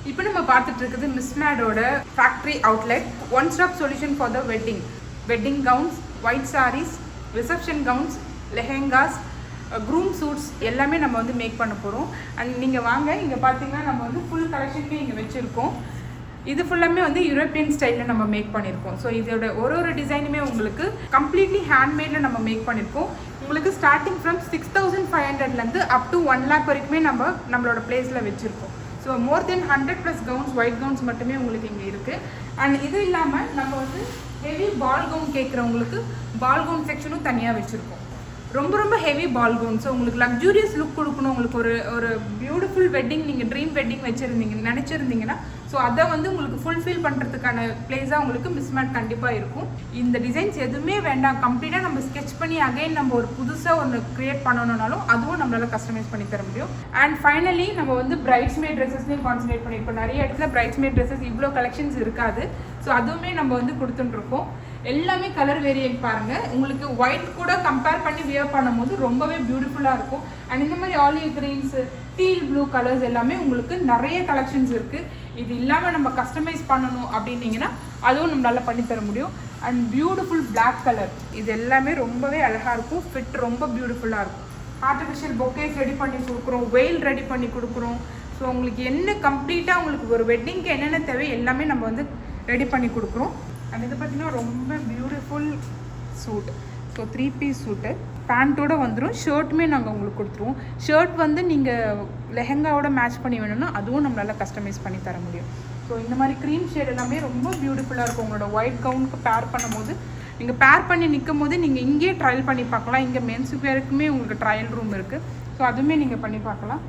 இப்போ நம்ம பார்த்துட்டு இருக்குது மிஸ்மேடோட factory outlet one stop solution for the wedding gowns, white saris, reception gowns, lehengas, groom suits எல்லாமே நம்ம வந்து மேக் பண்ண போகிறோம். அண்ட் நீங்கள் வாங்க, இங்கே பார்த்தீங்கன்னா நம்ம வந்து ஃபுல் கலெக்ஷனுமே இங்கே வச்சுருக்கோம். இது ஃபுல்லாமே வந்து யூரோப்பியன் ஸ்டைலில் நம்ம மேக் பண்ணியிருக்கோம். ஸோ இதோட ஒரு டிசைனுமே உங்களுக்கு கம்ப்ளீட்லி ஹேண்ட்மேடில் நம்ம மேக் பண்ணியிருக்கோம். உங்களுக்கு starting from 6500 up to 1 lakh வரைக்குமே நம்மளோட பிளேஸில் வச்சுருக்கோம். ஸோ மோர் தென் 100+ கவுன்ஸ், ஒயிட் கவுன்ஸ் மட்டுமே உங்களுக்கு இங்கே இருக்குது. அண்ட் இது இல்லாமல் நம்ம வந்து ஹெவி பால் கவுன் கேட்குறவங்களுக்கு பால் கவுன் செக்ஷனும் தனியாக வச்சுருக்கோம். ரொம்ப ஹெவி பால் கவுன். ஸோ உங்களுக்கு லக்ஸூரியஸ் லுக் கொடுக்கணும், உங்களுக்கு ஒரு பியூட்டிஃபுல் வெட்டிங், நீங்கள் ட்ரீம் வெட்டிங் நினச்சிருந்தீங்கன்னா ஸோ அதை வந்து உங்களுக்கு ஃபுல்ஃபில் பண்ணுறதுக்கான பிளேஸாக உங்களுக்கு மிஸ்மேட் கண்டிப்பாக இருக்கும். இந்த டிசைன்ஸ் எதுவுமே வேண்டாம், கம்ப்ளீட்டாக நம்ம ஸ்கெச் பண்ணி அகைன் நம்ம ஒரு புதுசாக ஒன்று க்ரியேட் பண்ணணுன்னாலும் அதுவும் நம்மளால் கஸ்டமைஸ் பண்ணி தர முடியும். அண்ட் ஃபைனலி நம்ம வந்து பிரைட்ஸ்மேட் ட்ரெஸ்ஸஸ்லையும் கான்சன்ட்ரேட் பண்ணியிருக்கோம். நிறைய இடத்துல பிரைட்ஸ்மேட் ட்ரெஸ்ஸஸ் இவ்வளோ கலெக்ஷன்ஸ் இருக்காது. ஸோ அதுவுமே நம்ம வந்து கொடுத்துட்டுருக்கோம். எல்லாமே கலர் வேரியன்ட் பாருங்கள். உங்களுக்கு ஒயிட் கூட கம்பேர் பண்ணி வியர் பண்ணும்போது ரொம்பவே பியூட்டிஃபுல்லாக இருக்கும். அண்ட் இந்த மாதிரி olive greens, teal blue colours எல்லாமே உங்களுக்கு நிறைய கலெக்ஷன்ஸ் இருக்குது. இது இல்லாமல் நம்ம கஸ்டமைஸ் பண்ணணும் அப்படின்னீங்கன்னா அதுவும் நம்மளால் பண்ணித்தர முடியும். அண்ட் பியூட்டிஃபுல் பிளாக் கலர், இது எல்லாமே ரொம்பவே அழகாக இருக்கும். ஃபிட் ரொம்ப பியூட்டிஃபுல்லாக இருக்கும். ஆர்டிஃபிஷியல் பொக்கேஸ் ரெடி பண்ணி கொடுக்குறோம், வெயில் ரெடி பண்ணி கொடுக்குறோம். ஸோ உங்களுக்கு என்ன கம்ப்ளீட்டாக உங்களுக்கு ஒரு வெட்டிங்க்கு என்னென்ன தேவை எல்லாமே நம்ம வந்து ரெடி பண்ணி கொடுக்குறோம். அண்ட் இது பார்த்திங்கன்னா ரொம்ப பியூட்டிஃபுல் சூட். ஸோ 3 பீஸ் சூட்டு பேண்ட்டோடு வந்துடும். ஷர்ட்டுமே நாங்கள் உங்களுக்கு கொடுத்துருவோம். ஷர்ட் வந்து நீங்கள் லெஹெங்காவோட மேட்ச் பண்ணி வேணும்னா அதுவும் நம்மளால் கஸ்டமைஸ் பண்ணி தர முடியும். ஸோ இந்த மாதிரி க்ரீம் ஷேட் எல்லாமே ரொம்ப பியூட்டிஃபுல்லாக இருக்கும். உங்களோட ஒயிட் கவுனுக்கு பேர் பண்ணும்போது நீங்கள் பேர் பண்ணி நிற்கும் போது நீங்கள் இங்கேயே ட்ரையல் பண்ணி பார்க்கலாம். இங்கே மென்ஸ் வேருக்குமே உங்களுக்கு ட்ரையல் ரூம் இருக்குது. ஸோ அதுவுமே நீங்கள் பண்ணி பார்க்கலாம்.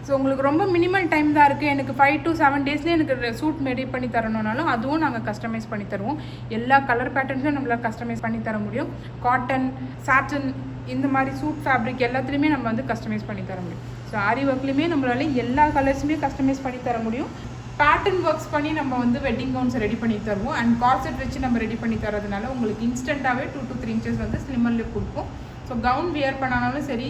ஸோ உங்களுக்கு ரொம்ப மினிமல் டைம் தான் இருக்குது, எனக்கு 5 to 7 டேஸ்லேயே எனக்கு சூட் ரெடி பண்ணி தரணுன்னாலும் அதுவும் நாங்கள் கஸ்டமைஸ் பண்ணி தருவோம். எல்லா கலர் பேட்டர்ன்ஸும் நம்மளால் கஸ்டமைஸ் பண்ணி தர முடியும். காட்டன், சாட்டன், இந்த மாதிரி சூட் ஃபேப்ரிக் எல்லாத்துலேயுமே நம்ம வந்து கஸ்டமைஸ் பண்ணி தர முடியும். ஸோ ஆரி ஒர்க்லேயுமே நம்மளால எல்லா கலர்ஸுமே கஸ்டமைஸ் பண்ணி தர முடியும். பேட்டர்ன் ஒர்க்ஸ் பண்ணி நம்ம வந்து வெட்டிங் கவுன்ஸ் ரெடி பண்ணி தருவோம். அண்ட் கார்செட் வச்சு நம்ம ரெடி பண்ணி தரதுனால உங்களுக்கு இன்ஸ்டண்ட்டாகவே 2 to 3 inches வந்து ஸ்லிம்மர் லுக் கொடுக்கும். ஸோ கவுன் வியர் பண்ணாலும் சரி,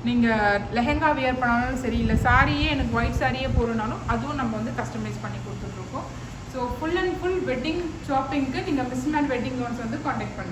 நீங்கள் லெஹெங்கா வியர் பண்ணாலும் சரி, இல்லை சாரியே எனக்கு ஒயிட் சாரியே போகிறனாலும் அதுவும் நம்ம வந்து கஸ்டமைஸ் பண்ணி கொடுத்துட்ருக்கோம். So full and full wedding ஷாப்பிங்க்கு நீங்கள் மிஸ்மேட் வெட்டிங் கவுன்ஸ் வந்து காண்டாக்ட் பண்ணுங்கள்.